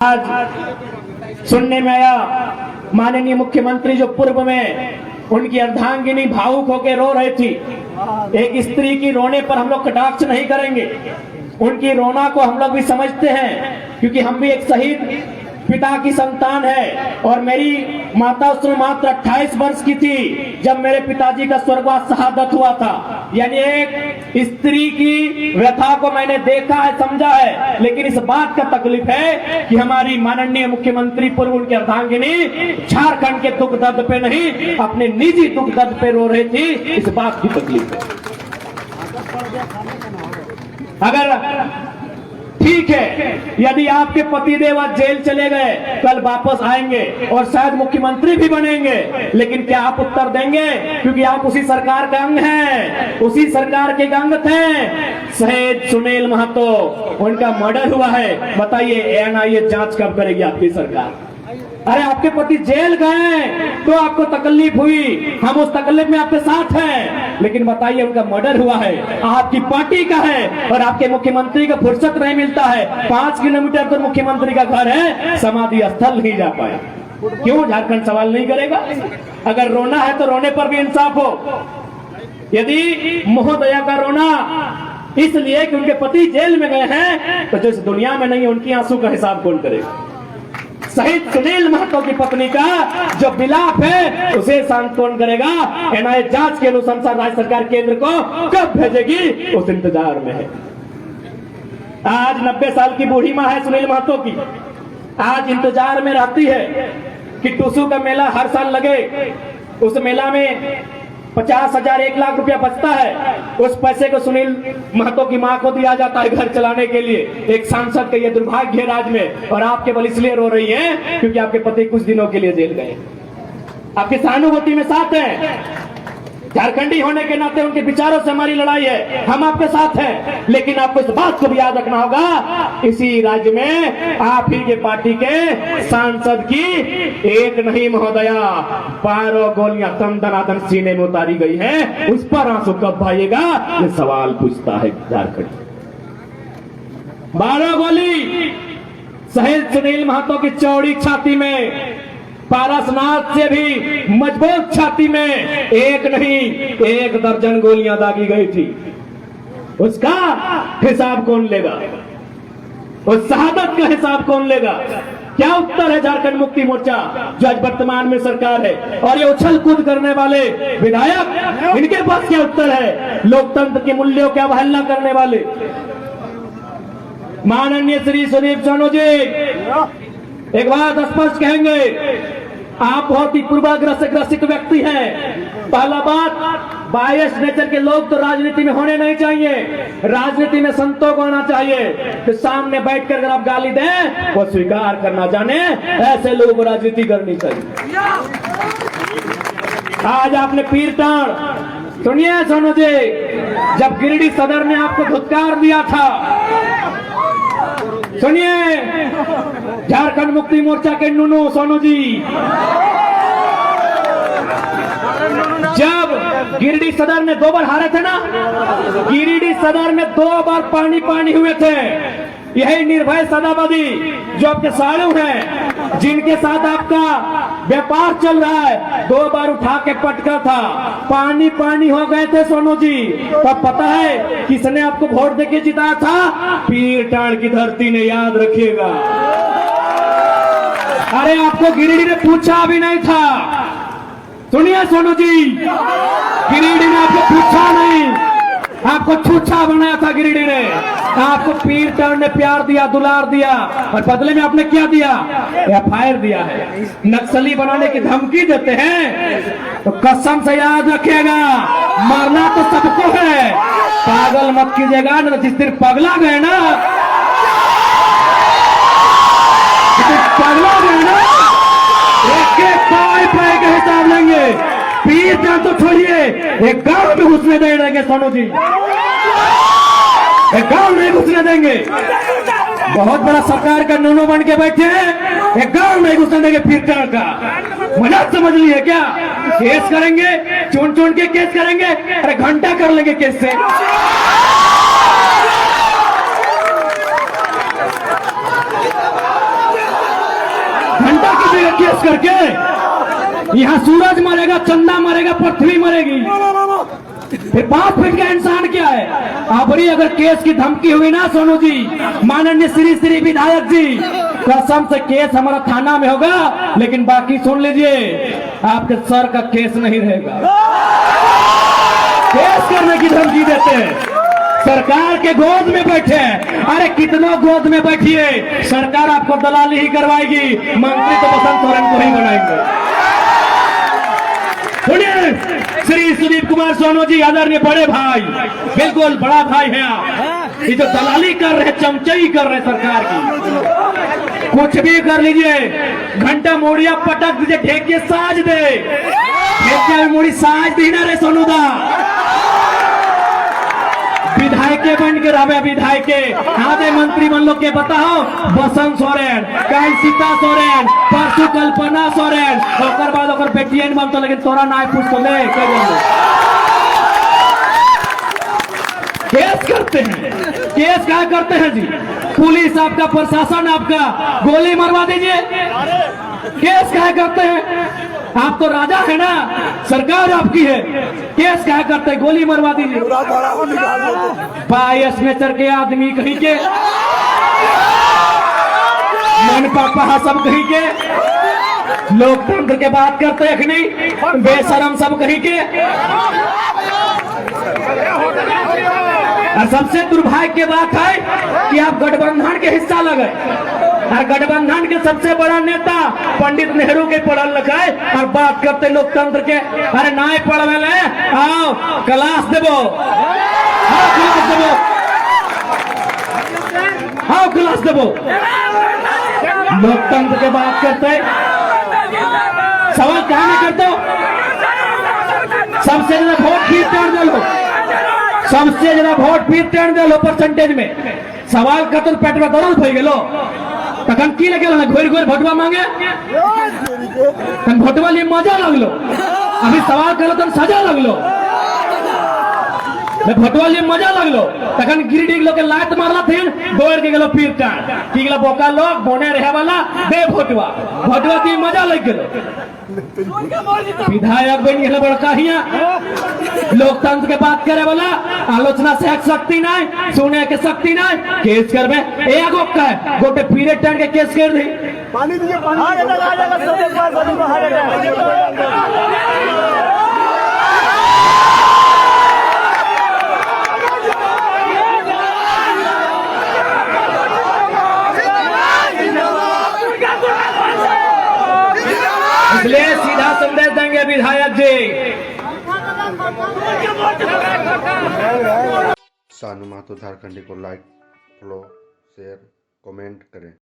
आज सुनने में आया माननीय मुख्यमंत्री जो पूर्व में उनकी अर्धांगिनी भावुक होकर रो रही थी। एक स्त्री की रोने पर हम लोग कटाक्ष नहीं करेंगे, उनकी रोना को हम लोग भी समझते हैं क्योंकि हम भी एक शहीद पिता की संतान है। और मेरी माता उस समय मात्र 28 वर्ष की थी जब मेरे पिताजी का स्वर्गवास शहादत हुआ था। यानी एक स्त्री की व्यथा को मैंने देखा है, समझा है, लेकिन इस बात का तकलीफ है कि हमारी माननीय मुख्यमंत्री पूर्व उनकी अर्धांगिनी झारखंड के दुख दर्द पे नहीं, अपने निजी दुख दर्द पे रो रही थी। इस बात की तकलीफ है। अगर ठीक है, यदि आपके पतिदेव आज जेल चले गए, कल वापस आएंगे और शायद मुख्यमंत्री भी बनेंगे, लेकिन क्या आप उत्तर देंगे? क्योंकि आप उसी सरकार का अंग हैं, उसी सरकार के अंग थे। शहीद सुनील महतो, उनका मर्डर हुआ है। बताइए एनआईए जांच कब करेगी आपकी सरकार? अरे आपके पति जेल गए तो आपको तकलीफ हुई, हम उस तकलीफ में आपके साथ हैं, लेकिन बताइए उनका मर्डर हुआ है, आपकी पार्टी का है और आपके मुख्यमंत्री को फुर्सत नहीं मिलता है। 5 किलोमीटर दूर मुख्यमंत्री का घर है, समाधि स्थल नहीं जा पाए। क्यों? झारखंड सवाल नहीं करेगा? अगर रोना है तो रोने पर भी इंसाफ हो। यदि महोदया का रोना इसलिए कि उनके पति जेल में गए हैं, तो जो इस दुनिया में नहीं है उनकी आंसू का हिसाब कौन करेगा? शहीद सुनील महतो की पत्नी का जो विलाप है उसे शांत कौन करेगा? एनआईए जांच के अनुसार राज्य सरकार केंद्र को कब भेजेगी, उस इंतजार में है। आज 90 साल की बूढ़ी माँ है सुनील महतो की, आज इंतजार में रहती है कि टूसू का मेला हर साल लगे। उस मेला में 50,000 1 लाख रुपया बचता है, उस पैसे को सुनील महतो की मां को दिया जाता है घर चलाने के लिए। एक सांसद का ये दुर्भाग्य है राज्य में, और आप केवल इसलिए रो रही हैं क्योंकि आपके पति कुछ दिनों के लिए जेल गए। आपकी सहानुभूति में साथ हैं, झारखंडी होने के नाते उनके विचारों से हमारी लड़ाई है, हम आपके साथ हैं, लेकिन आपको इस बात को भी याद रखना होगा इसी राज्य में आप ही के पार्टी के सांसद की एक नहीं महोदया 12 गोलियां तन दनादन सीने में उतारी गई है। उस पर आंसू कब भाइएगा, ये सवाल पूछता है झारखंड। 12 गोली शहीद सुनील महतो की चौड़ी छाती में, पारसनाथ से भी मजबूत छाती में एक नहीं 1 दर्जन गोलियां दागी गई थी। उसका हिसाब कौन लेगा? उस शहादत का हिसाब कौन लेगा? क्या उत्तर है झारखंड मुक्ति मोर्चा जो आज वर्तमान में सरकार है? और ये उछल कूद करने वाले विधायक, इनके पास क्या उत्तर है? लोकतंत्र के मूल्यों की अवहेलना करने वाले माननीय श्री सुदीप सोनू जी एक बात स्पष्ट कहेंगे, आप बहुत ही पूर्वाग्रह से ग्रसित व्यक्ति हैं। पहला बात, बायस नेचर के लोग तो राजनीति में होने नहीं चाहिए, राजनीति में संतों को आना चाहिए। तो सामने बैठकर अगर आप गाली दें वो स्वीकार करना जाने, ऐसे लोगों को राजनीति करनी चाहिए। आज आपने पीर टाण, सुनिए सोनू जी, जब गिरिडीह सदर ने आपको धुतकार दिया था, सुनिए झारखंड मुक्ति मोर्चा के नूनू सोनू जी, जब गिरिडीह सदर में 2 बार हारे थे ना, गिरिडीह सदर में 2 बार पानी पानी हुए थे। यही निर्भय सदाबादी जो आपके साड़ू हैं, जिनके साथ आपका व्यापार चल रहा है, 2 बार उठा के पटका था, पानी पानी हो गए थे सोनू जी। तब पता है किसने आपको वोट देके जिताया था? पीर टाण की धरती ने, याद रखिएगा। अरे आपको गिरिडीह ने पूछा भी नहीं था। सुनिए सोनू जी, गिरिडीह ने आपको पूछा नहीं, आपको छूछा बनाया था गिरिडीह ने। आपको पीर टाण ने प्यार दिया, दुलार दिया, और बदले में आपने क्या दिया? FIR दिया है। नक्सली बनाने की धमकी देते हैं तो कसम से याद रखिएगा, मरना तो सबको है, पागल मत कीजिएगा ना। जिस दिन पगला गए ना, एक पाए का हिसाब लेंगे। पीर टाण तो छोड़िए, एक गांव में घुसने देंगे सोनू जी, एक गांव नहीं घुसने देंगे। बहुत बड़ा सरकार का नूनू बन के बैठे हैं, एक गांव नहीं घुसने देंगे पीर टाण का। मजाक समझ लिए क्या? केस करेंगे, चुन चुन के केस करेंगे, अरे घंटा कर लेंगे केस से। मरेगा केस करके? यहाँ सूरज मरेगा, चंदा मरेगा, पृथ्वी मरेगी, फिर 5 फीट का इंसान क्या है? अबरी अगर केस की धमकी हुई ना सोनू जी, माननीय श्री विधायक जी, कसम से केस हमारा थाना में होगा, लेकिन बाकी सुन लीजिए, आपके सर का केस नहीं रहेगा। केस करने की धमकी देते हैं, सरकार के गोद में बैठे हैं। अरे कितनों गोद में बैठिए, सरकार आपको दलाली ही करवाएगी, मंत्री तो बसंत सोरेन को ही बनाएंगे। सुनिए, श्री सुदीप कुमार सोनू जी, आदरणीय बड़े भाई, बिल्कुल बड़ा भाई है आप। ये जो दलाली कर रहे, चमचाई कर रहे सरकार की, कुछ भी कर लीजिए, घंटा मोड़िया पटक दीजिए, ढेके साज दे, ढेके मोड़ी साज दी ना रे सोनू दा। विधायके बन के रहे, विधायके आधे मंत्री बन लोग के बताओ, बसंत सोरेन, कल सीता सोरेन, परसों कल्पना सोरेन, और बाद और बेटियन बनता, लेकिन तोरा ना पूछ तो ले केस करते हैं। केस क्या करते हैं जी? पुलिस आपका, प्रशासन आपका, गोली मरवा दीजिए। केस क्या करते हैं? आप तो राजा है ना, सरकार आपकी है, केस क्या करते हैं? गोली मरवा दीजिए। बायस नेचर के आदमी कहीं के, मन पापा सब कहीं के, लोकतंत्र के बात करते हैं नहीं, बेशरम सब कहीं के। और सबसे दुर्भाग्य की बात है कि आप गठबंधन के हिस्सा लगे, और गठबंधन के सबसे बड़ा नेता पंडित नेहरू के पढ़ल लिखे, और बात करते लोकतंत्र के। अरे ना पढ़वे ले, आओ क्लास देवो, आओ क्लास देवो, आओ क्लास देवो। लोकतंत्र के बात करते, सवाल क्या नहीं करते? सबसे ज्यादा वोट फिर टर्न दे लो, सबसे ज्यादा वोट फिर टर्न दे लो परसेंटेज में। सवाल कतल पेट में दर्द हो गेलो, तखन की लगे घोर घोर भोटवा मांगे, भोटवा लिए मजा लगलो, अभी सवाल करो तो सजा लगलो, भोटवा लिए मजा लगलो, तखन गिरिडीह लोग के लात मारला थे, दौड़ के गेलो फिर टार की गेलो, बोका लोग बोने रहे वाला दे भोटवा, भोटवा की मजा लग गेलो। विधायक बन गए बड़का हिया, लोकतंत्र के बात करे वाला, आलोचना से शक्ति नहीं, सुने के शक्ति नहीं, केस करबे एगो का है, गोटे पीरियड टर्न के केस कर दी। पानी दीजिए, इसलिए सीधा संदेश देंगे विधायक जी। सानू महतो झारखंडी को लाइक, फॉलो, शेयर, कमेंट करें।